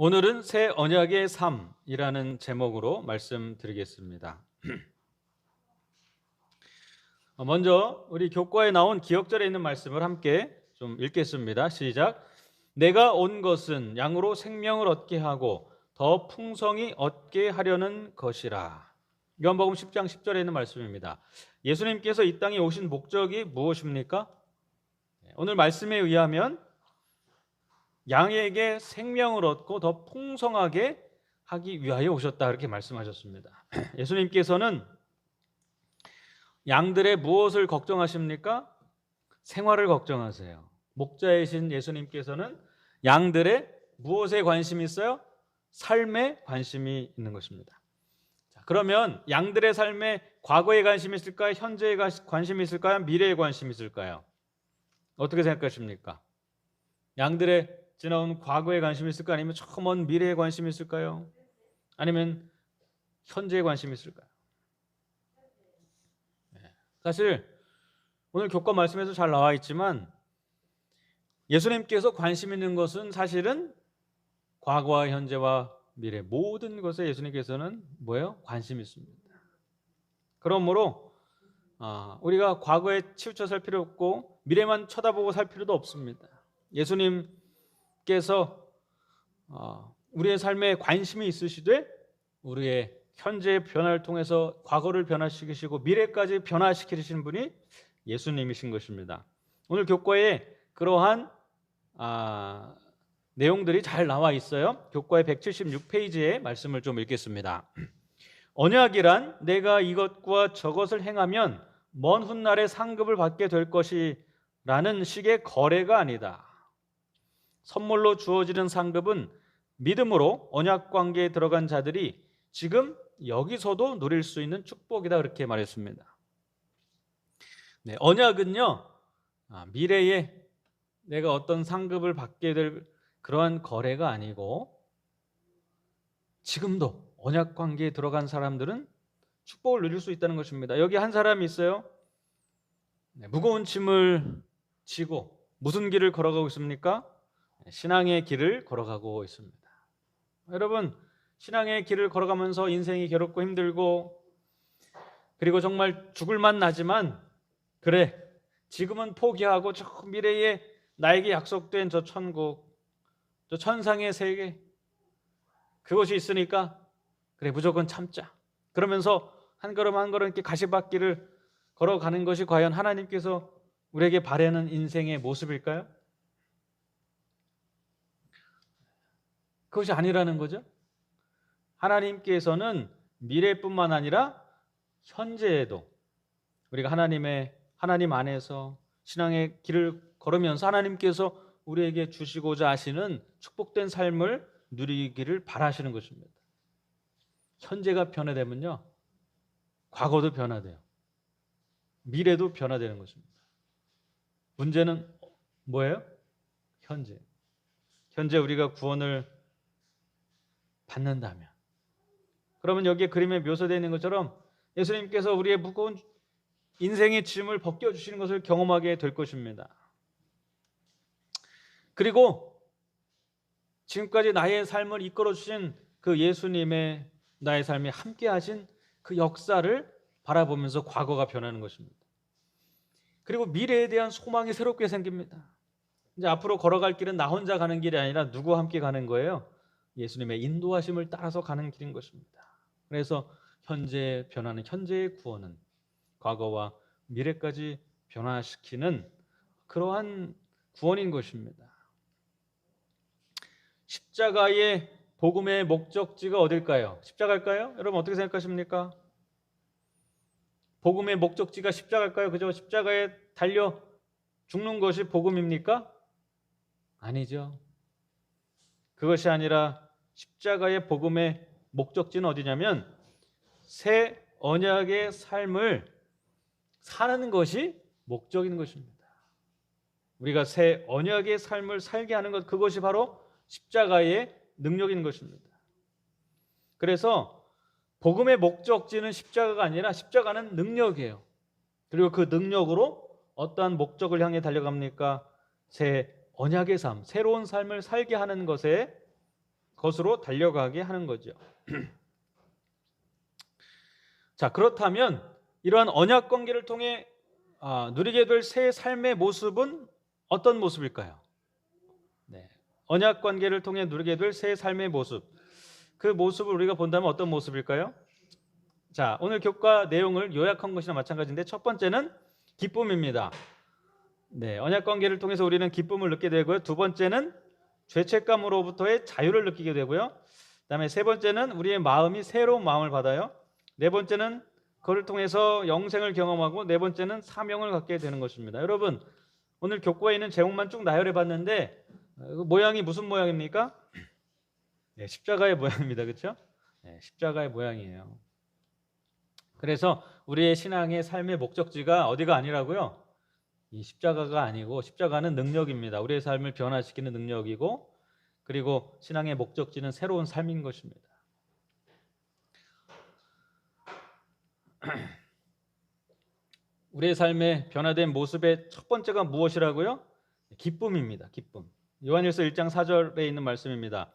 오늘은 새 언약의 삶이라는 제목으로 말씀드리겠습니다. 먼저 우리 교과에 나온 기억절에 있는 말씀을 함께 좀 읽겠습니다. 시작. 내가 온 것은 양으로 생명을 얻게 하고 더 풍성히 얻게 하려는 것이라. 요한복음 10장 10절에 있는 말씀입니다. 예수님께서 이 땅에 오신 목적이 무엇입니까? 오늘 말씀에 의하면 양에게 생명을 얻고 더 풍성하게 하기 위하여 오셨다, 이렇게 말씀하셨습니다. 예수님께서는 양들의 무엇을 걱정하십니까? 생활을 걱정하세요. 목자이신 예수님께서는 양들의 무엇에 관심이 있어요? 삶에 관심이 있는 것입니다. 자, 그러면 양들의 삶에 과거에 관심이 있을까요? 현재에 관심이 있을까요? 미래에 관심이 있을까요? 어떻게 생각하십니까? 양들의 지나온 과거에 관심이 있을까요? 아니면 저 먼 미래에 관심이 있을까요? 아니면 현재에 관심이 있을까요? 사실 오늘 교과 말씀에서 잘 나와 있지만 예수님께서 관심 있는 것은 사실은 과거와 현재와 미래 모든 것에 예수님께서는 뭐예요? 관심이 있습니다. 그러므로 우리가 과거에 치우쳐 살 필요 없고 미래만 쳐다보고 살 필요도 없습니다. 예수님께서 우리의 삶에 관심이 있으시되 우리의 현재의 변화를 통해서 과거를 변화시키시고 미래까지 변화시키시는 분이 예수님이신 것입니다. 오늘 교과에 그러한 내용들이 잘 나와 있어요. 교과의 176페이지의 말씀을 좀 읽겠습니다. 언약이란 내가 이것과 저것을 행하면 먼 훗날에 상급을 받게 될 것이라는 식의 거래가 아니다. 선물로 주어지는 상급은 믿음으로 언약 관계에 들어간 자들이 지금 여기서도 누릴 수 있는 축복이다, 그렇게 말했습니다. 네, 언약은요, 미래에 내가 어떤 상급을 받게 될 그러한 거래가 아니고 지금도 언약 관계에 들어간 사람들은 축복을 누릴 수 있다는 것입니다. 여기 한 사람이 있어요. 네, 무거운 짐을 지고 무슨 길을 걸어가고 있습니까? 신앙의 길을 걸어가고 있습니다. 여러분, 신앙의 길을 걸어가면서 인생이 괴롭고 힘들고 그리고 정말 죽을 맛 나지만 그래, 지금은 포기하고 저 미래에 나에게 약속된 저 천국, 저 천상의 세계, 그것이 있으니까 그래, 무조건 참자. 그러면서 한 걸음 한 걸음 이렇게 가시밭길을 걸어가는 것이 과연 하나님께서 우리에게 바라는 인생의 모습일까요? 그것이 아니라는 거죠. 하나님께서는 미래뿐만 아니라 현재에도 우리가 하나님 안에서 신앙의 길을 걸으면서 하나님께서 우리에게 주시고자 하시는 축복된 삶을 누리기를 바라시는 것입니다. 현재가 변화되면요, 과거도 변화돼요. 미래도 변화되는 것입니다. 문제는 뭐예요? 현재 우리가 구원을 받는다면, 그러면 여기에 그림에 묘사되어 있는 것처럼 예수님께서 우리의 무거운 인생의 짐을 벗겨주시는 것을 경험하게 될 것입니다. 그리고 지금까지 나의 삶을 이끌어주신 그 예수님의 나의 삶에 함께 하신 그 역사를 바라보면서 과거가 변하는 것입니다. 그리고 미래에 대한 소망이 새롭게 생깁니다. 이제 앞으로 걸어갈 길은 나 혼자 가는 길이 아니라 누구와 함께 가는 거예요? 예수님의 인도하심을 따라서 가는 길인 것입니다. 그래서 현재 변하는 현재의 구원은 과거와 미래까지 변화시키는 그러한 구원인 것입니다. 십자가의 복음의 목적지가 어딜까요? 십자가일까요? 여러분 어떻게 생각하십니까? 복음의 목적지가 십자가일까요? 그저 십자가에 달려 죽는 것이 복음입니까? 아니죠. 그것이 아니라 십자가의 복음의 목적지는 어디냐면 새 언약의 삶을 사는 것이 목적인 것입니다. 우리가 새 언약의 삶을 살게 하는 것, 그것이 바로 십자가의 능력인 것입니다. 그래서 복음의 목적지는 십자가가 아니라 십자가는 능력이에요. 그리고 그 능력으로 어떠한 목적을 향해 달려갑니까? 새 언약의 삶, 새로운 삶을 살게 하는 것에 것으로 달려가게 하는 거죠. 자, 그렇다면 이러한 언약 관계를 통해 누리게 될 새 삶의 모습은 어떤 모습일까요? 네. 언약 관계를 통해 누리게 될 새 삶의 모습. 그 모습을 우리가 본다면 어떤 모습일까요? 자, 오늘 교과 내용을 요약한 것이나 마찬가지인데 첫 번째는 기쁨입니다. 네, 언약 관계를 통해서 우리는 기쁨을 느끼게 되고요. 두 번째는 죄책감으로부터의 자유를 느끼게 되고요. 그다음에 세 번째는 우리의 마음이 새로운 마음을 받아요. 네 번째는 그걸 통해서 영생을 경험하고 네 번째는 사명을 갖게 되는 것입니다. 여러분, 오늘 교과에 있는 제목만 쭉 나열해 봤는데 모양이 무슨 모양입니까? 네, 십자가의 모양입니다. 그렇죠? 네, 십자가의 모양이에요. 그래서 우리의 신앙의 삶의 목적지가 어디가 아니라고요? 이 십자가가 아니고 십자가는 능력입니다. 우리의 삶을 변화시키는 능력이고 그리고 신앙의 목적지는 새로운 삶인 것입니다. 우리의 삶의 변화된 모습의 첫 번째가 무엇이라고요? 기쁨입니다. 기쁨. 요한일서 1장 4절에 있는 말씀입니다.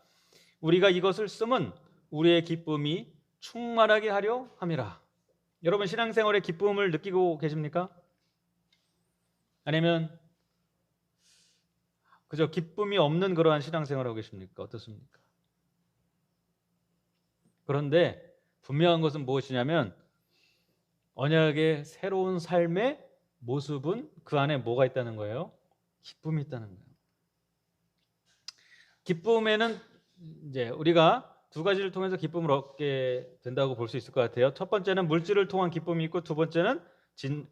우리가 이것을 쓰면 우리의 기쁨이 충만하게 하려 함이라. 여러분, 신앙생활의 기쁨을 느끼고 계십니까? 아니면 그저 기쁨이 없는 그러한 신앙생활을 하고 계십니까? 어떻습니까? 그런데 분명한 것은 무엇이냐면 언약의 새로운 삶의 모습은 그 안에 뭐가 있다는 거예요? 기쁨이 있다는 거예요. 기쁨에는 이제 우리가 두 가지를 통해서 기쁨을 얻게 된다고 볼 수 있을 것 같아요. 첫 번째는 물질을 통한 기쁨이 있고 두 번째는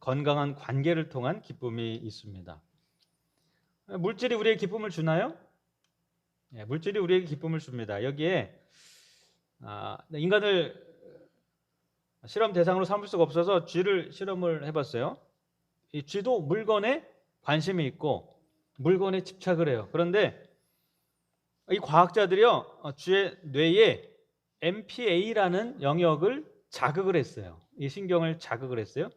건강한 관계를 통한 기쁨이 있습니다. 물질이 우리에게 기쁨을 주나요? 네, 물질이 우리에게 기쁨을 줍니다. 여기에 인간을 실험 대상으로 삼을 수가 없어서 쥐를 실험을 해봤어요. 이 쥐도 물건에 관심이 있고 물건에 집착을 해요. 그런데 이 과학자들이요, 쥐의 뇌에 MPA라는 영역을 자극을 했어요. 이 신경을 자극을 했어요.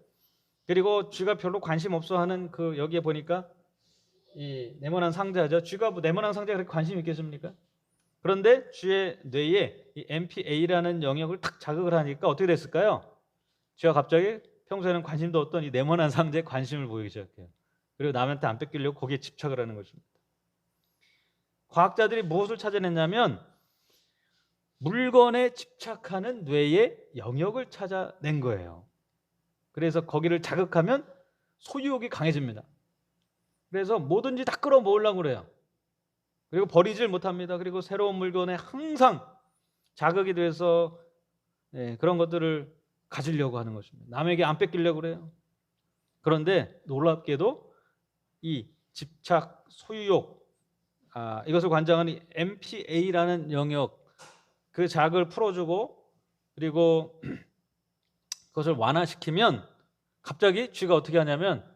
그리고 쥐가 별로 관심 없어하는 그 여기에 보니까 이 네모난 상자죠. 쥐가 뭐 네모난 상자에 그렇게 관심 있겠습니까? 그런데 쥐의 뇌에 이 MPA라는 영역을 탁 자극을 하니까 어떻게 됐을까요? 쥐가 갑자기 평소에는 관심도 없던 이 네모난 상자에 관심을 보이기 시작해요. 그리고 남한테 안 뺏기려고 거기에 집착을 하는 것입니다. 과학자들이 무엇을 찾아냈냐면 물건에 집착하는 뇌의 영역을 찾아낸 거예요. 그래서 거기를 자극하면 소유욕이 강해집니다. 그래서 뭐든지 다 끌어모으려고 그래요. 그리고 버리질 못합니다. 그리고 새로운 물건에 항상 자극이 돼서 그런 것들을 가지려고 하는 것입니다. 남에게 안 뺏기려고 그래요. 그런데 놀랍게도 이 집착, 소유욕, 이것을 관장하는 MPA라는 영역, 그 자극을 풀어주고 그리고 그것을 완화시키면 갑자기 쥐가 어떻게 하냐면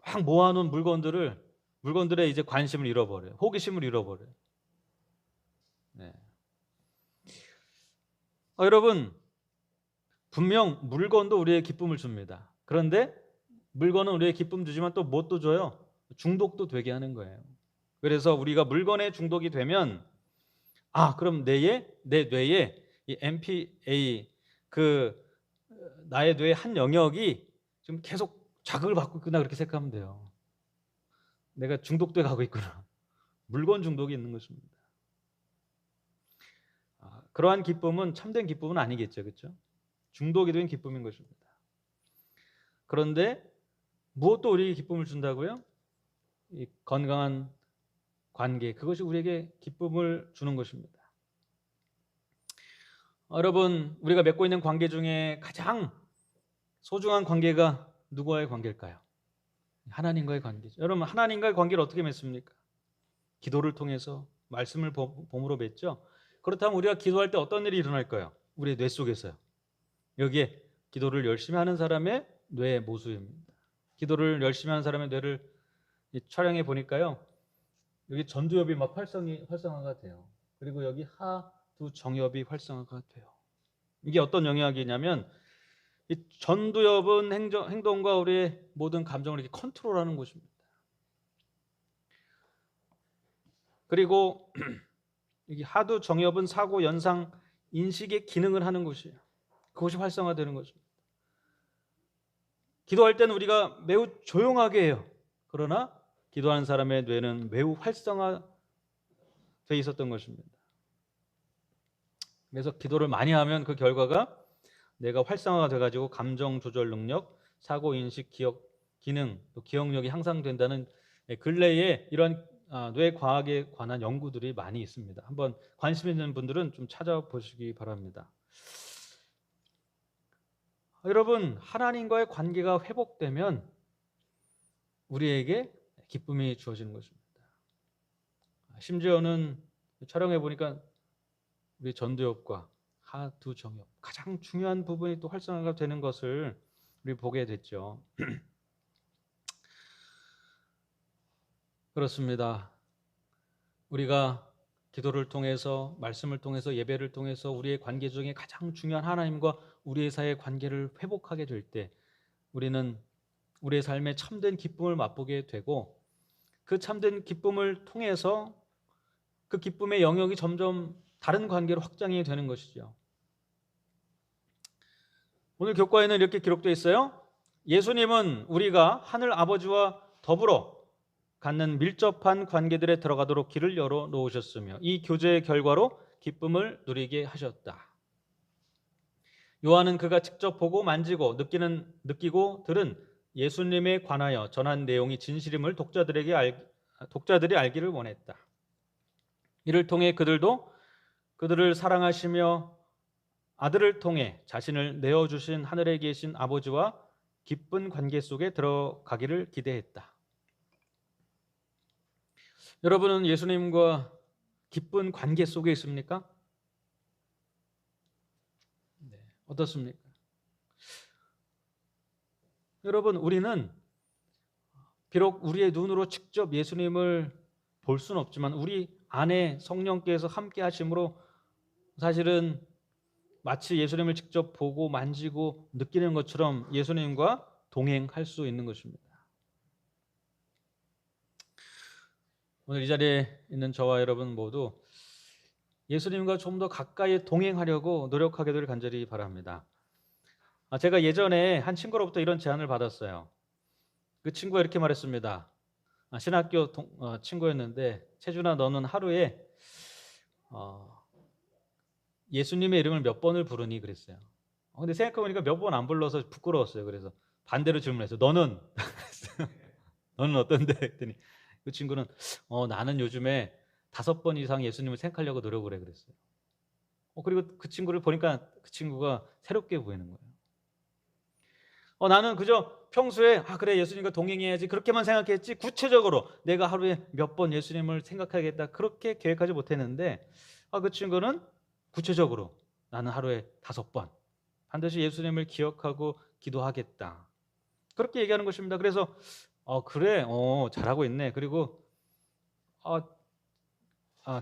막 모아놓은 물건들의 이제 관심을 잃어버려요. 호기심을 잃어버려요. 네. 여러분, 분명 물건도 우리의 기쁨을 줍니다. 그런데 물건은 우리의 기쁨 주지만 또 뭣도 줘요? 중독도 되게 하는 거예요. 그래서 우리가 물건에 중독이 되면 그럼 내 뇌에 이 MPA 나의 뇌의 한 영역이 지금 계속 자극을 받고 있구나 그렇게 생각하면 돼요. 내가 중독돼 가고 있구나. 물건 중독이 있는 것입니다. 그러한 기쁨은 참된 기쁨은 아니겠죠, 그렇죠? 중독이 된 기쁨인 것입니다. 그런데 무엇도 우리에게 기쁨을 준다고요? 이 건강한 관계, 그것이 우리에게 기쁨을 주는 것입니다. 여러분, 우리가 맺고 있는 관계 중에 가장 소중한 관계가 누구와의 관계일까요? 하나님과의 관계죠. 여러분, 하나님과의 관계를 어떻게 맺습니까? 기도를 통해서, 말씀을 봄으로 맺죠. 그렇다면 우리가 기도할 때 어떤 일이 일어날까요? 우리의 뇌 속에서요. 여기에 기도를 열심히 하는 사람의 뇌의 모습입니다. 기도를 열심히 하는 사람의 뇌를 촬영해 보니까요, 여기 전두엽이 막 활성화가 돼요. 그리고 여기 하두 정엽이 활성화가 돼요. 이게 어떤 영향이냐면 이 전두엽은 행동과 우리의 모든 감정을 이렇게 컨트롤하는 곳입니다. 그리고 여기 하두 정엽은 사고, 연상, 인식의 기능을 하는 곳이에요. 그것이 활성화되는 거죠. 기도할 때는 우리가 매우 조용하게 해요. 그러나 기도하는 사람의 뇌는 매우 활성화되어 있었던 것입니다. 그래서 기도를 많이 하면 그 결과가 뇌가 활성화가 돼가지고 감정 조절 능력, 사고, 인식, 기억, 기능, 또 기억력이 향상된다는 근래에 이런 뇌 과학에 관한 연구들이 많이 있습니다. 한번 관심 있는 분들은 좀 찾아보시기 바랍니다. 여러분, 하나님과의 관계가 회복되면 우리에게 기쁨이 주어지는 것입니다. 심지어는 촬영해 보니까 우리 전두엽과 하두 정엽, 가장 중요한 부분이 또 활성화가 되는 것을 우리 보게 됐죠. 그렇습니다. 우리가 기도를 통해서, 말씀을 통해서, 예배를 통해서 우리의 관계 중에 가장 중요한 하나님과 우리의 사이의 관계를 회복하게 될 때 우리는 우리의 삶에 참된 기쁨을 맛보게 되고, 그 참된 기쁨을 통해서 그 기쁨의 영역이 점점 다른 관계로 확장이 되는 것이죠. 오늘 교과에는 이렇게 기록되어 있어요. 예수님은 우리가 하늘 아버지와 더불어 갖는 밀접한 관계들에 들어가도록 길을 열어 놓으셨으며 이 교제의 결과로 기쁨을 누리게 하셨다. 요한은 그가 직접 보고 만지고 느끼고 들은 예수님에 관하여 전한 내용이 진실임을 독자들이 알기를 원했다. 이를 통해 그들도 그들을 사랑하시며 아들을 통해 자신을 내어주신 하늘에 계신 아버지와 기쁜 관계 속에 들어가기를 기대했다. 여러분은 예수님과 기쁜 관계 속에 있습니까? 네, 어떻습니까? 여러분, 우리는 비록 우리의 눈으로 직접 예수님을 볼 수는 없지만 우리 안에 성령께서 함께 하심으로 사실은 마치 예수님을 직접 보고 만지고 느끼는 것처럼 예수님과 동행할 수 있는 것입니다. 오늘 이 자리에 있는 저와 여러분 모두 예수님과 좀 더 가까이 동행하려고 노력하기를 간절히 바랍니다. 제가 예전에 한 친구로부터 이런 제안을 받았어요. 그 친구가 이렇게 말했습니다. 신학교 친구였는데, 채준아, 너는 하루에 예수님의 이름을 몇 번을 부르니? 그랬어요. 근데 생각해보니까 몇 번 안 불러서 부끄러웠어요. 그래서 반대로 질문했어요. 너는? 너는 어떤데? 했더니 그 친구는 나는 요즘에 5번 이상 예수님을 생각하려고 노력을 해. 그랬어요. 그리고 그 친구를 보니까 그 친구가 새롭게 보이는 거예요. 나는 그저 평소에 그래, 예수님과 동행해야지 그렇게만 생각했지 구체적으로 내가 하루에 몇 번 예수님을 생각하겠다 그렇게 계획하지 못했는데, 그 친구는 구체적으로 나는 하루에 5번 반드시 예수님을 기억하고 기도하겠다 그렇게 얘기하는 것입니다. 그래서 그래, 잘하고 있네. 그리고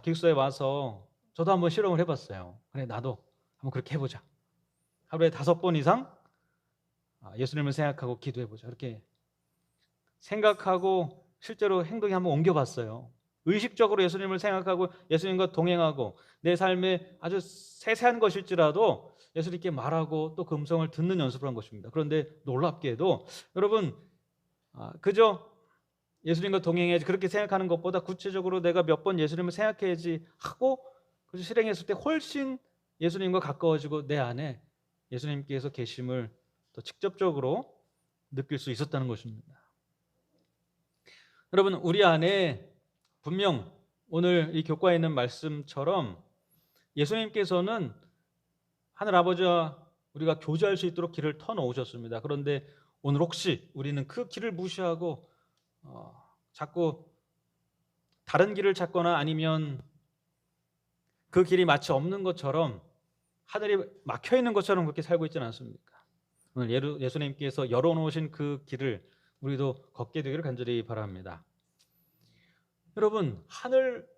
기숙사에 와서 저도 한번 실험을 해봤어요. 그래, 나도 한번 그렇게 해보자. 하루에 5번 이상 예수님을 생각하고 기도해보자. 이렇게 생각하고 실제로 행동에 한번 옮겨봤어요. 의식적으로 예수님을 생각하고 예수님과 동행하고 내 삶에 아주 세세한 것일지라도 예수님께 말하고 또 그 음성을 듣는 연습을 한 것입니다. 그런데 놀랍게도 여러분, 그저 예수님과 동행해야지 그렇게 생각하는 것보다 구체적으로 내가 몇 번 예수님을 생각해야지 하고 그래서 실행했을 때 훨씬 예수님과 가까워지고 내 안에 예수님께서 계심을 더 직접적으로 느낄 수 있었다는 것입니다. 여러분, 우리 안에 분명 오늘 이 교과에 있는 말씀처럼 예수님께서는 하늘 아버지와 우리가 교제할 수 있도록 길을 터놓으셨습니다. 그런데 오늘 혹시 우리는 그 길을 무시하고 자꾸 다른 길을 찾거나 아니면 그 길이 마치 없는 것처럼 하늘이 막혀 있는 것처럼 그렇게 살고 있지는 않습니까? 오늘 예수님께서 열어놓으신 그 길을 우리도 걷게 되기를 간절히 바랍니다. 여러분, 하늘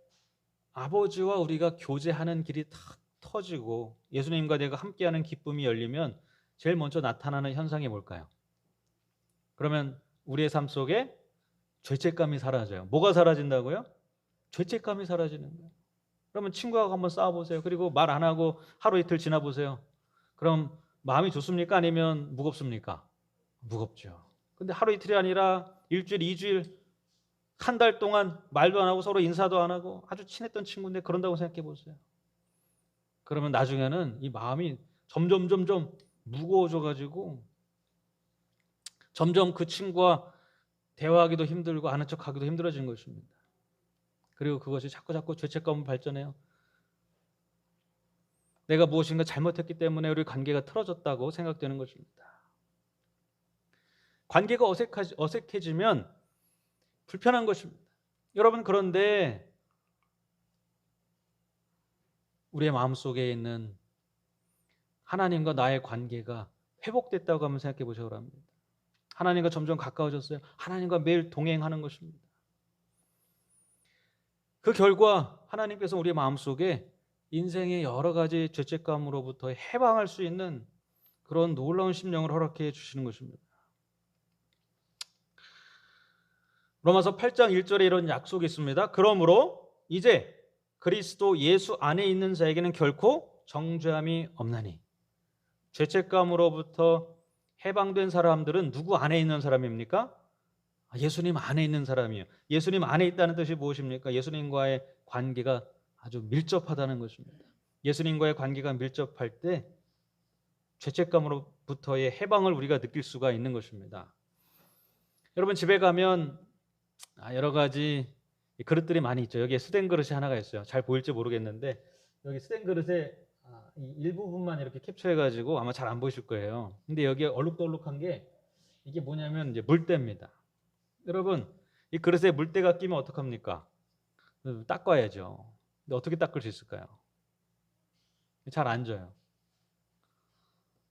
아버지와 우리가 교제하는 길이 탁 터지고 예수님과 내가 함께하는 기쁨이 열리면 제일 먼저 나타나는 현상이 뭘까요? 그러면 우리의 삶 속에 죄책감이 사라져요. 뭐가 사라진다고요? 죄책감이 사라지는 거예요. 그러면 친구하고 한번 싸워보세요. 그리고 말 안 하고 하루 이틀 지나보세요. 그럼 마음이 좋습니까? 아니면 무겁습니까? 무겁죠. 근데 하루 이틀이 아니라 일주일, 이주일, 한 달 동안 말도 안 하고 서로 인사도 안 하고 아주 친했던 친구인데 그런다고 생각해 보세요. 그러면 나중에는 이 마음이 점점 무거워져 가지고 점점 그 친구와 대화하기도 힘들고 아는 척하기도 힘들어지는 것입니다. 그리고 그것이 자꾸 죄책감으로 발전해요. 내가 무엇인가 잘못했기 때문에 우리 관계가 틀어졌다고 생각되는 것입니다. 관계가 어색해지면 불편한 것입니다. 여러분, 그런데 우리의 마음속에 있는 하나님과 나의 관계가 회복됐다고 한번 생각해 보시기 바랍니다. 하나님과 점점 가까워졌어요. 하나님과 매일 동행하는 것입니다. 그 결과 하나님께서 우리의 마음속에 인생의 여러 가지 죄책감으로부터 해방할 수 있는 그런 놀라운 심령을 허락해 주시는 것입니다. 로마서 8장 1절에 이런 약속이 있습니다. 그러므로 이제 그리스도 예수 안에 있는 자에게는 결코 정죄함이 없나니. 죄책감으로부터 해방된 사람들은 누구 안에 있는 사람입니까? 예수님 안에 있는 사람이에요. 예수님 안에 있다는 뜻이 무엇입니까? 예수님과의 관계가 아주 밀접하다는 것입니다. 예수님과의 관계가 밀접할 때 죄책감으로부터의 해방을 우리가 느낄 수가 있는 것입니다. 여러분, 집에 가면 여러 가지 그릇들이 많이 있죠. 여기에 스텐 그릇이 하나가 있어요. 잘 보일지 모르겠는데 여기 스텐 그릇에 이 일부분만 이렇게 캡처해가지고 아마 잘 안 보이실 거예요. 근데 여기에 얼룩덜룩한 게 이게 뭐냐면 이제 물때입니다. 여러분, 이 그릇에 물때가 끼면 어떡합니까? 닦아야죠. 근데 어떻게 닦을 수 있을까요? 잘 안 져요.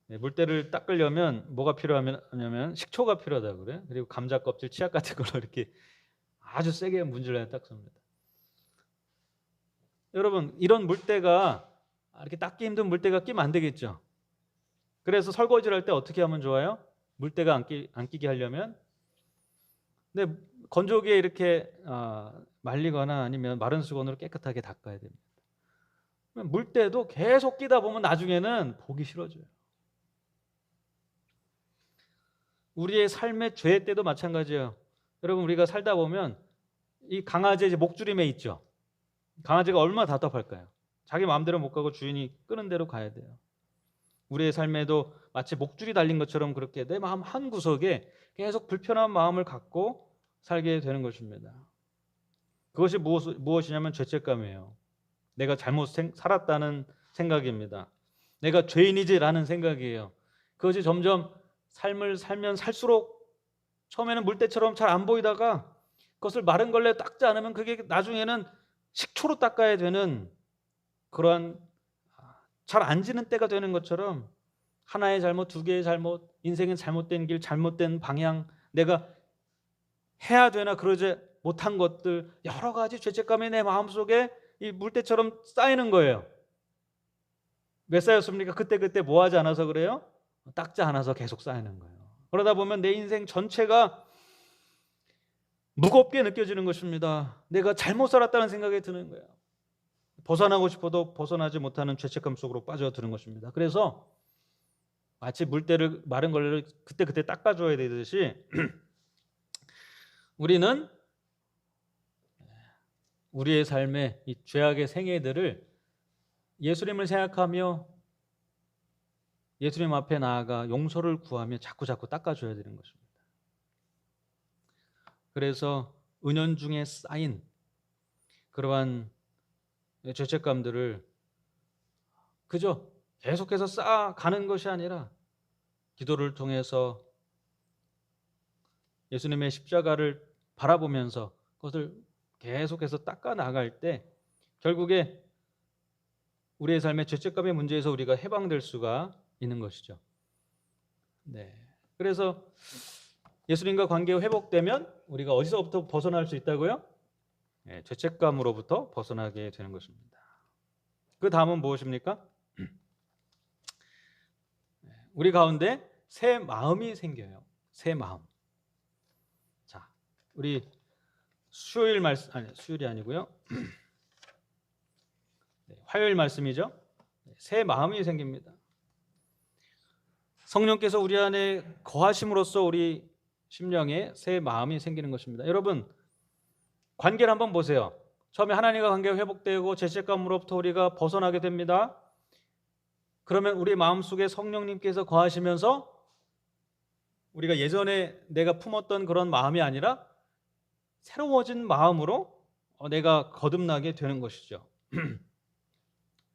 물때를 닦으려면 뭐가 필요하냐면 식초가 필요하다고 그래요. 그리고 감자 껍질, 치약 같은 걸로 이렇게 아주 세게 문질러야 닦습니다. 여러분, 이런 물때가 이렇게 닦기 힘든 물때가 끼면 안 되겠죠. 그래서 설거지를 할 때 어떻게 하면 좋아요? 물때가 안 끼게 하려면 근데 건조기에 이렇게 말리거나 아니면 마른 수건으로 깨끗하게 닦아야 됩니다. 물때도 계속 끼다 보면 나중에는 보기 싫어져요. 우리의 삶의 죄 때도 마찬가지예요. 여러분, 우리가 살다 보면 이 강아지 목줄이 매 있죠. 강아지가 얼마나 답답할까요? 자기 마음대로 못 가고 주인이 끄는 대로 가야 돼요. 우리의 삶에도 마치 목줄이 달린 것처럼 그렇게 내 마음 한 구석에 계속 불편한 마음을 갖고 살게 되는 것입니다. 그것이 무엇이냐면 죄책감이에요. 내가 잘못 살았다는 생각입니다. 내가 죄인이지라는 생각이에요. 그것이 점점 삶을 살면 살수록 처음에는 물때처럼 잘 안 보이다가 그것을 마른 걸레 닦지 않으면 그게 나중에는 식초로 닦아야 되는 그러한 잘 안 지는 때가 되는 것처럼 하나의 잘못, 두 개의 잘못, 인생의 잘못된 길, 잘못된 방향, 내가 해야 되나 그러지 못한 것들, 여러 가지 죄책감이 내 마음속에 이 물때처럼 쌓이는 거예요. 왜 쌓였습니까? 그때 뭐 하지 않아서 그래요? 닦지 않아서 계속 쌓이는 거예요. 그러다 보면 내 인생 전체가 무겁게 느껴지는 것입니다. 내가 잘못 살았다는 생각이 드는 거예요. 벗어나고 싶어도 벗어나지 못하는 죄책감 속으로 빠져드는 것입니다. 그래서 마치 물때를 마른 걸레를 그때 닦아줘야 되듯이 우리는 우리의 삶의 이 죄악의 생애들을 예수님을 생각하며 예수님 앞에 나아가 용서를 구하며 자꾸 닦아줘야 되는 것입니다. 그래서 은연중에 쌓인 그러한 죄책감들을 그저 계속해서 쌓아가는 것이 아니라 기도를 통해서 예수님의 십자가를 바라보면서 그것을 계속해서 닦아 나갈 때 결국에 우리의 삶의 죄책감의 문제에서 우리가 해방될 수가 있는 것이죠. 네. 그래서 예수님과 관계가 회복되면 우리가 어디서부터 벗어날 수 있다고요? 네, 죄책감으로부터 벗어나게 되는 것입니다. 그 다음은 무엇입니까? 우리 가운데 새 마음이 생겨요. 새 마음. 자, 우리 수요일이 아니고요. 화요일 말씀이죠. 새 마음이 생깁니다. 성령께서 우리 안에 거하심으로써 우리 심령에 새 마음이 생기는 것입니다. 여러분, 관계를 한번 보세요. 처음에 하나님과 관계가 회복되고 죄책감으로부터 우리가 벗어나게 됩니다. 그러면 우리 마음속에 성령님께서 거하시면서 우리가 예전에 내가 품었던 그런 마음이 아니라 새로워진 마음으로 내가 거듭나게 되는 것이죠.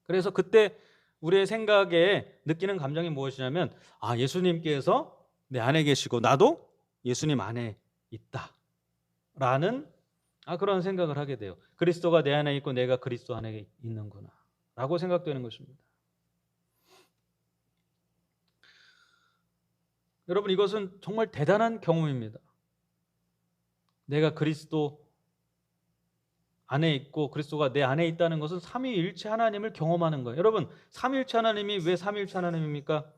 그래서 그때 우리의 생각에 느끼는 감정이 무엇이냐면, 아, 예수님께서 내 안에 계시고 나도 예수님 안에 있다라는 그런 생각을 하게 돼요. 그리스도가 내 안에 있고 내가 그리스도 안에 있는구나 라고 생각되는 것입니다. 여러분, 이것은 정말 대단한 경험입니다. 내가 그리스도 안에 있고 그리스도가 내 안에 있다는 것은 삼위일체 하나님을 경험하는 거예요. 여러분, 삼위일체 하나님이 왜 삼위일체 하나님입니까?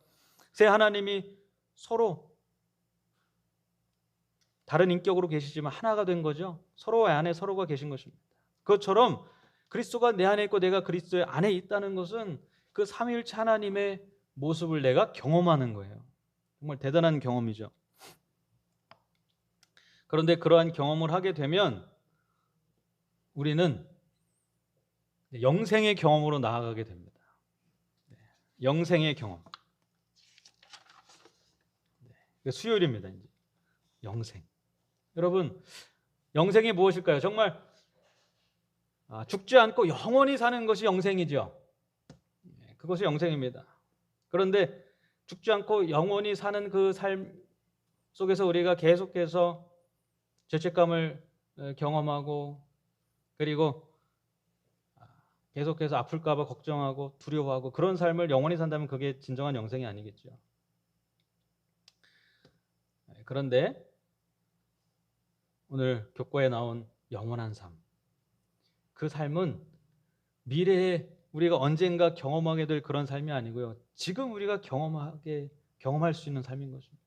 세 하나님이 서로 다른 인격으로 계시지만 하나가 된 거죠. 서로 안에 서로가 계신 것입니다. 그것처럼 그리스도가 내 안에 있고 내가 그리스도의 안에 있다는 것은 그 삼위일체 하나님의 모습을 내가 경험하는 거예요. 정말 대단한 경험이죠. 그런데 그러한 경험을 하게 되면 우리는 영생의 경험으로 나아가게 됩니다. 영생의 경험. 수요일입니다. 이제 영생. 여러분, 영생이 무엇일까요? 정말 죽지 않고 영원히 사는 것이 영생이죠. 그것이 영생입니다. 그런데 죽지 않고 영원히 사는 그 삶 속에서 우리가 계속해서 죄책감을 경험하고, 그리고 계속해서 아플까 봐 걱정하고 두려워하고, 그런 삶을 영원히 산다면 그게 진정한 영생이 아니겠죠. 그런데 오늘 교과에 나온 영원한 삶, 그 삶은 미래에 우리가 언젠가 경험하게 될 그런 삶이 아니고요, 지금 우리가 경험할 수 있는 삶인 것입니다.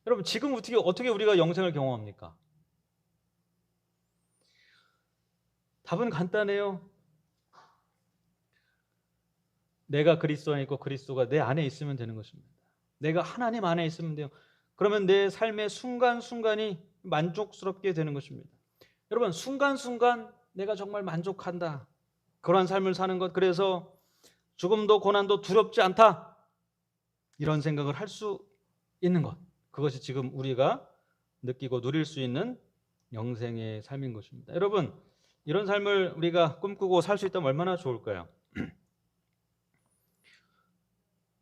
여러분, 지금 어떻게 우리가 영생을 경험합니까? 답은 간단해요. 내가 그리스도 안에 있고 그리스도가 내 안에 있으면 되는 것입니다. 내가 하나님 안에 있으면 돼요. 그러면 내 삶의 순간순간이 만족스럽게 되는 것입니다. 여러분, 순간순간 내가 정말 만족한다, 그러한 삶을 사는 것, 그래서 죽음도 고난도 두렵지 않다, 이런 생각을 할 수 있는 것, 그것이 지금 우리가 느끼고 누릴 수 있는 영생의 삶인 것입니다. 여러분, 이런 삶을 우리가 꿈꾸고 살 수 있다면 얼마나 좋을까요?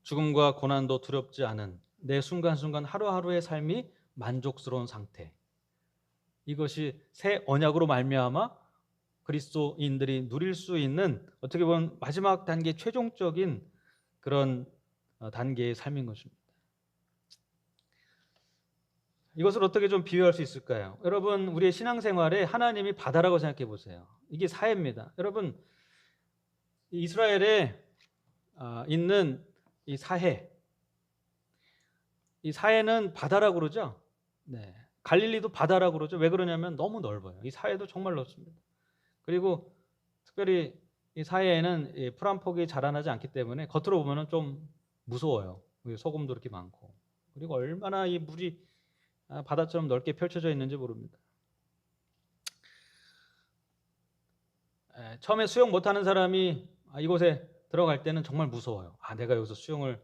죽음과 고난도 두렵지 않은 내 순간순간 하루하루의 삶이 만족스러운 상태, 이것이 새 언약으로 말미암아 그리스도인들이 누릴 수 있는, 어떻게 보면 마지막 단계, 최종적인 그런 단계의 삶인 것입니다. 이것을 어떻게 좀 비유할 수 있을까요? 여러분, 우리의 신앙생활에 하나님이 바다라고 생각해 보세요. 이게 사해입니다. 여러분, 이스라엘에 있는 이 사해, 이 사해는 바다라고 그러죠. 네, 갈릴리도 바다라고 그러죠. 왜 그러냐면 너무 넓어요. 이 사해도 정말 넓습니다. 그리고 특별히 이 사해에는 풀 한 폭이 자라나지 않기 때문에 겉으로 보면은 좀 무서워요. 소금도 이렇게 많고, 그리고 얼마나 이 물이 바다처럼 넓게 펼쳐져 있는지 모릅니다. 처음에 수영 못하는 사람이 이곳에 들어갈 때는 정말 무서워요. 내가 여기서 수영을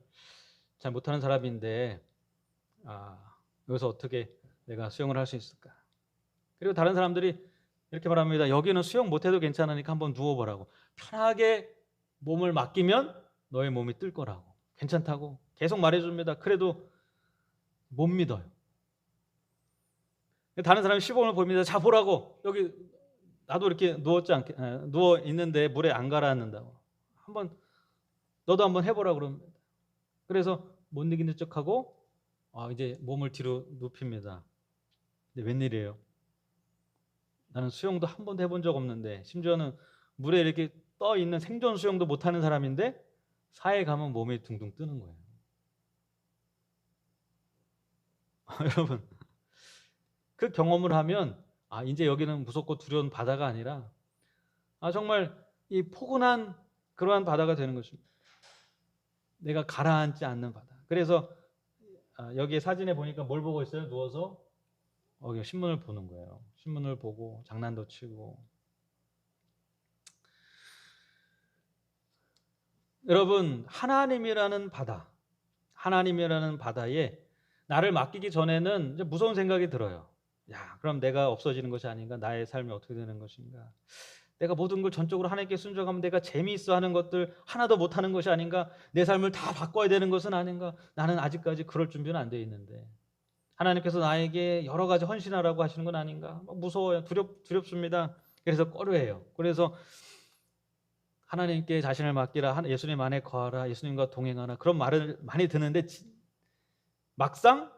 잘 못하는 사람인데 여기서 어떻게 내가 수영을 할 수 있을까? 그리고 다른 사람들이 이렇게 말합니다. 여기는 수영 못해도 괜찮으니까 한번 누워보라고. 편하게 몸을 맡기면 너의 몸이 뜰 거라고, 괜찮다고 계속 말해줍니다. 그래도 못 믿어요. 다른 사람이 시범을 보입니다. 자, 보라고. 여기 나도 이렇게 누워 있는데 물에 안 가라앉는다고. 너도 한번 해보라 그럽니다. 그래서 못 이기는 척하고 이제 몸을 뒤로 눕힙니다. 근데 웬일이에요? 나는 수영도 한 번도 해본 적 없는데, 심지어는 물에 이렇게 떠 있는 생존 수영도 못하는 사람인데 사해 가면 몸이 둥둥 뜨는 거예요. 여러분, 그 경험을 하면 이제 여기는 무섭고 두려운 바다가 아니라 정말 이 포근한 그러한 바다가 되는 것입니다. 내가 가라앉지 않는 바다. 그래서 여기 사진에 보니까 뭘 보고 있어요? 누워서 신문을 보는 거예요. 신문을 보고 장난도 치고. 여러분, 하나님이라는 바다에 나를 맡기기 전에는 이제 무서운 생각이 들어요. 야, 그럼 내가 없어지는 것이 아닌가? 나의 삶이 어떻게 되는 것인가? 내가 모든 걸 전적으로 하나님께 순종하면 내가 재미있어 하는 것들 하나도 못하는 것이 아닌가? 내 삶을 다 바꿔야 되는 것은 아닌가? 나는 아직까지 그럴 준비는 안 돼 있는데 하나님께서 나에게 여러 가지 헌신하라고 하시는 건 아닌가? 무서워요. 두렵습니다. 그래서 꺼려해요. 그래서 하나님께 자신을 맡기라, 예수님 안에 거하라, 예수님과 동행하라, 그런 말을 많이 듣는데 막상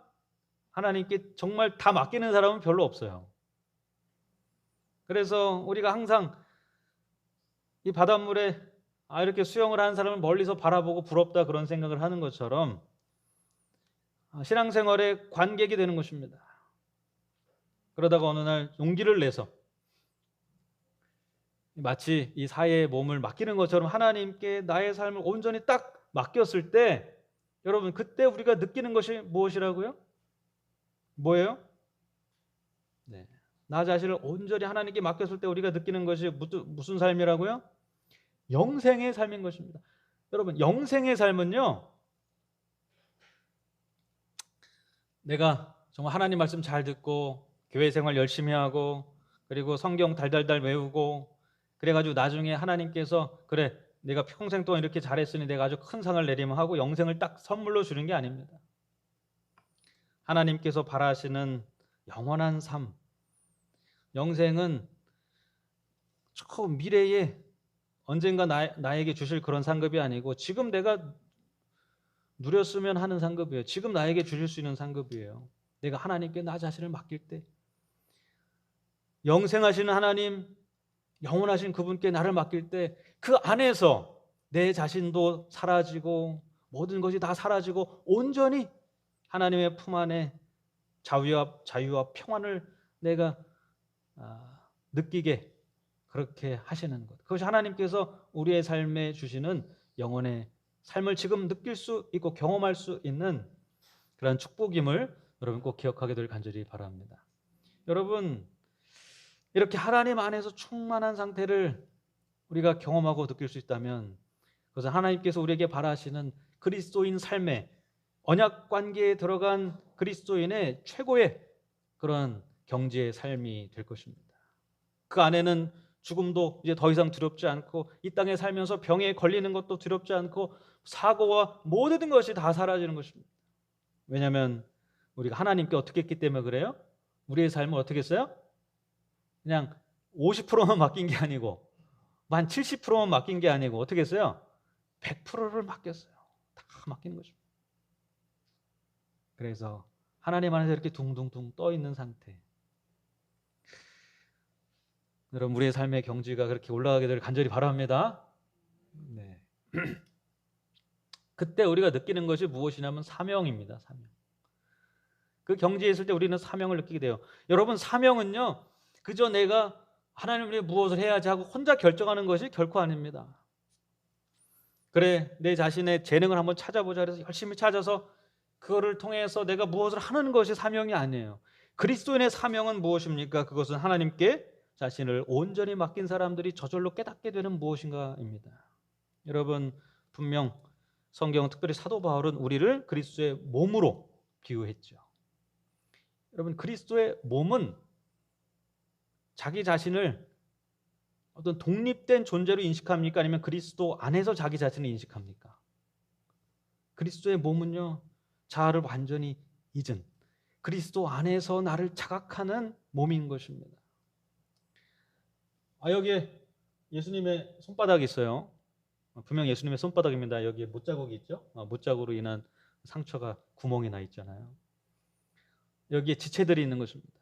하나님께 정말 다 맡기는 사람은 별로 없어요. 그래서 우리가 항상 이 바닷물에 이렇게 수영을 하는 사람을 멀리서 바라보고 부럽다 그런 생각을 하는 것처럼 신앙생활의 관객이 되는 것입니다. 그러다가 어느 날 용기를 내서 마치 이 사회의 몸을 맡기는 것처럼 하나님께 나의 삶을 온전히 딱 맡겼을 때, 여러분, 그때 우리가 느끼는 것이 무엇이라고요? 뭐예요? 네. 나 자신을 온전히 하나님께 맡겼을 때 우리가 느끼는 것이 무슨 삶이라고요? 영생의 삶인 것입니다. 여러분, 영생의 삶은요, 내가 정말 하나님 말씀 잘 듣고 교회 생활 열심히 하고 그리고 성경 달달달 외우고 그래가지고 나중에 하나님께서 그래 내가 평생 동안 이렇게 잘했으니 내가 아주 큰 상을 내리면 하고 영생을 딱 선물로 주는 게 아닙니다. 하나님께서 바라시는 영원한 삶, 영생은 저 미래에 언젠가 나에게 주실 그런 상급이 아니고 지금 내가 누렸으면 하는 상급이에요. 지금 나에게 주실 수 있는 상급이에요. 내가 하나님께 나 자신을 맡길 때, 영생하시는 하나님, 영원하신 그분께 나를 맡길 때 그 안에서 내 자신도 사라지고 모든 것이 다 사라지고 온전히 하나님의 품 안에 자유와 평안을 내가 느끼게 그렇게 하시는 것, 그것이 하나님께서 우리의 삶에 주시는 영혼의 삶을 지금 느낄 수 있고 경험할 수 있는 그런 축복임을 여러분 꼭 기억하게 될 간절히 바랍니다. 여러분, 이렇게 하나님 안에서 충만한 상태를 우리가 경험하고 느낄 수 있다면 그것은 하나님께서 우리에게 바라시는 그리스도인 삶의 언약 관계에 들어간 그리스도인의 최고의 그런 경지의 삶이 될 것입니다. 그 안에는 죽음도 이제 더 이상 두렵지 않고 이 땅에 살면서 병에 걸리는 것도 두렵지 않고 사고와 모든 것이 다 사라지는 것입니다. 왜냐하면 우리가 하나님께 어떻게 했기 때문에 그래요? 우리의 삶을 어떻게 했어요? 그냥 50%만 맡긴 게 아니고 한 70%만 맡긴 게 아니고 어떻게 했어요? 100%를 맡겼어요. 다 맡기는 것입니다. 그래서 하나님 안에서 이렇게 둥둥둥 떠 있는 상태, 여러분 우리의 삶의 경지가 그렇게 올라가게 될 간절히 바랍니다. 네. 그때 우리가 느끼는 것이 무엇이냐면 사명입니다. 사명. 그 경지에 있을 때 우리는 사명을 느끼게 돼요. 여러분, 사명은요 그저 내가 하나님 위해 무엇을 해야지 하고 혼자 결정하는 것이 결코 아닙니다. 그래, 내 자신의 재능을 한번 찾아보자 그래서 열심히 찾아서 그거를 통해서 내가 무엇을 하는 것이 사명이 아니에요. 그리스도인의 사명은 무엇입니까? 그것은 하나님께 자신을 온전히 맡긴 사람들이 저절로 깨닫게 되는 무엇인가입니다. 여러분, 분명 성경은 특별히 사도 바울은 우리를 그리스도의 몸으로 비유했죠. 여러분, 그리스도의 몸은 자기 자신을 어떤 독립된 존재로 인식합니까? 아니면 그리스도 안에서 자기 자신을 인식합니까? 그리스도의 몸은요, 자아를 완전히 잊은 그리스도 안에서 나를 자각하는 몸인 것입니다. 여기에 예수님의 손바닥이 있어요. 분명 예수님의 손바닥입니다. 여기에 못자국이 있죠. 못자국으로 인한 상처가 구멍이 나 있잖아요. 여기에 지체들이 있는 것입니다.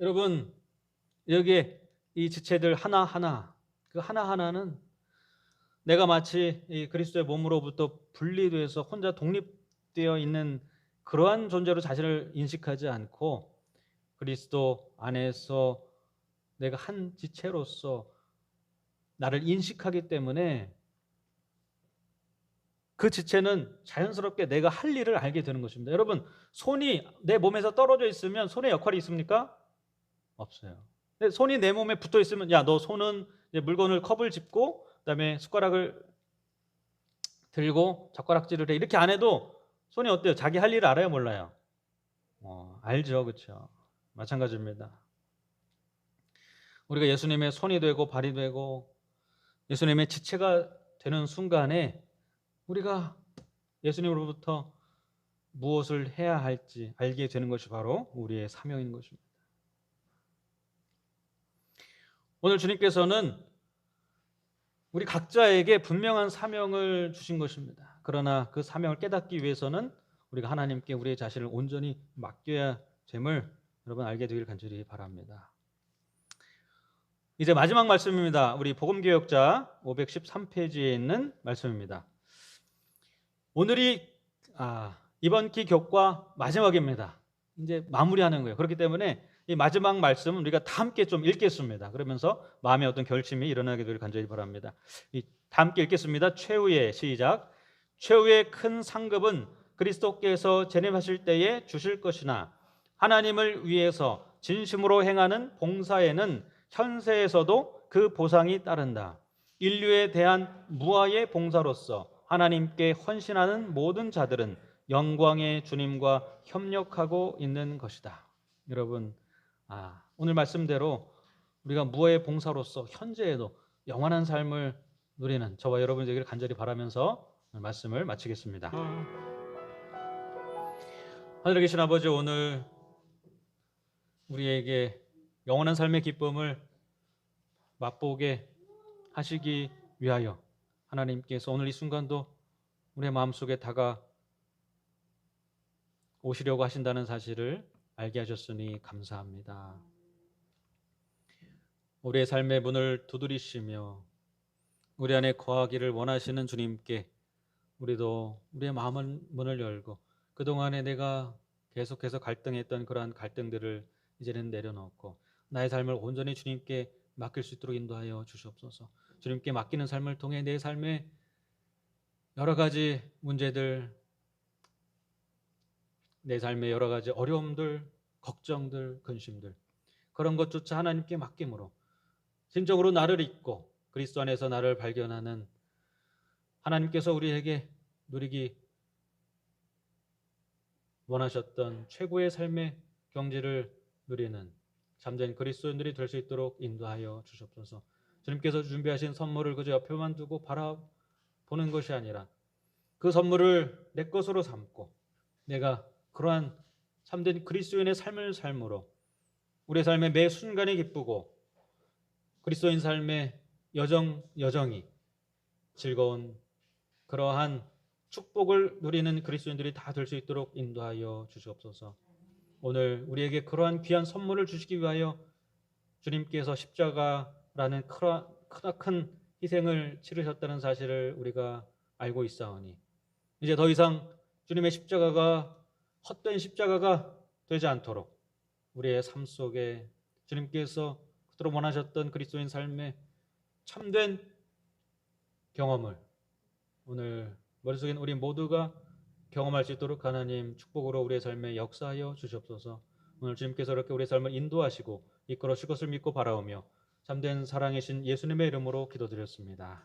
여러분, 여기에 이 지체들 하나하나, 그 하나하나는 내가 마치 이 그리스도의 몸으로부터 분리돼서 혼자 독립되어 있는 그러한 존재로 자신을 인식하지 않고 그리스도 안에서 내가 한 지체로서 나를 인식하기 때문에 그 지체는 자연스럽게 내가 할 일을 알게 되는 것입니다. 여러분, 손이 내 몸에서 떨어져 있으면 손의 역할이 있습니까? 없어요. 근데 손이 내 몸에 붙어 있으면 야, 너 손은 이제 물건을 컵을 짚고 그다음에 숟가락을 들고 젓가락질을 해. 이렇게 안 해도 손이 어때요? 자기 할 일을 알아요, 몰라요? 알죠. 그렇죠. 마찬가지입니다. 우리가 예수님의 손이 되고 발이 되고 예수님의 지체가 되는 순간에 우리가 예수님으로부터 무엇을 해야 할지 알게 되는 것이 바로 우리의 사명인 것입니다. 오늘 주님께서는 우리 각자에게 분명한 사명을 주신 것입니다. 그러나 그 사명을 깨닫기 위해서는 우리가 하나님께 우리의 자신을 온전히 맡겨야 됨을 여러분 알게 되길 간절히 바랍니다. 이제 마지막 말씀입니다. 우리 복음개혁자 513페이지에 있는 말씀입니다. 오늘이 이번 기 교과 마지막입니다. 이제 마무리하는 거예요. 그렇기 때문에 이 마지막 말씀 우리가 다 함께 좀 읽겠습니다. 그러면서 마음의 어떤 결심이 일어나게 되길 간절히 바랍니다. 다 함께 읽겠습니다. 최후의 시작. 최후의 큰 상급은 그리스도께서 재림하실 때에 주실 것이나 하나님을 위해서 진심으로 행하는 봉사에는 현세에서도 그 보상이 따른다. 인류에 대한 무아의 봉사로서 하나님께 헌신하는 모든 자들은 영광의 주님과 협력하고 있는 것이다. 여러분, 오늘 말씀대로 우리가 무아의 봉사로서 현재에도 영원한 삶을 누리는 저와 여러분 되기를 간절히 바라면서 오늘 말씀을 마치겠습니다. 하늘에 계신 아버지, 오늘 우리에게 영원한 삶의 기쁨을 맛보게 하시기 위하여 하나님께서 오늘 이 순간도 우리의 마음속에 다가오시려고 하신다는 사실을 알게 하셨으니 감사합니다. 우리의 삶의 문을 두드리시며 우리 안에 거하기를 원하시는 주님께 우리도 우리의 마음의 문을 열고 그동안에 내가 계속해서 갈등했던 그러한 갈등들을 이제는 내려놓고 나의 삶을 온전히 주님께 맡길 수 있도록 인도하여 주시옵소서. 주님께 맡기는 삶을 통해 내 삶의 여러 가지 문제들, 내 삶의 여러 가지 어려움들, 걱정들, 근심들, 그런 것조차 하나님께 맡김으로 진정으로 나를 잊고 그리스도 안에서 나를 발견하는 하나님께서 우리에게 누리기 원하셨던 최고의 삶의 경지를 누리는 참된 그리스도인들이 될 수 있도록 인도하여 주시옵소서. 주님께서 준비하신 선물을 그저 옆에만 두고 바라보는 것이 아니라 그 선물을 내 것으로 삼고 내가 그러한 참된 그리스도인의 삶을 삶으로 우리의 삶의 매 순간이 기쁘고 그리스도인 삶의 여정이 즐거운 그러한 축복을 누리는 그리스도인들이 다 될 수 있도록 인도하여 주시옵소서. 오늘 우리에게 그러한 귀한 선물을 주시기 위하여 주님께서 십자가라는 크나큰 희생을 치르셨다는 사실을 우리가 알고 있사오니 이제 더 이상 주님의 십자가가 헛된 십자가가 되지 않도록 우리의 삶 속에 주님께서 그토록 원하셨던 그리스도인 삶의 참된 경험을 오늘 머릿속에 우리 모두가 경험할 수 있도록 하나님 축복으로 우리의 삶에 역사하여 주시옵소서. 오늘 주님께서 이렇게 우리의 삶을 인도하시고 이끌어 주실 것을 믿고 바라오며 참된 사랑이신 예수님의 이름으로 기도드렸습니다.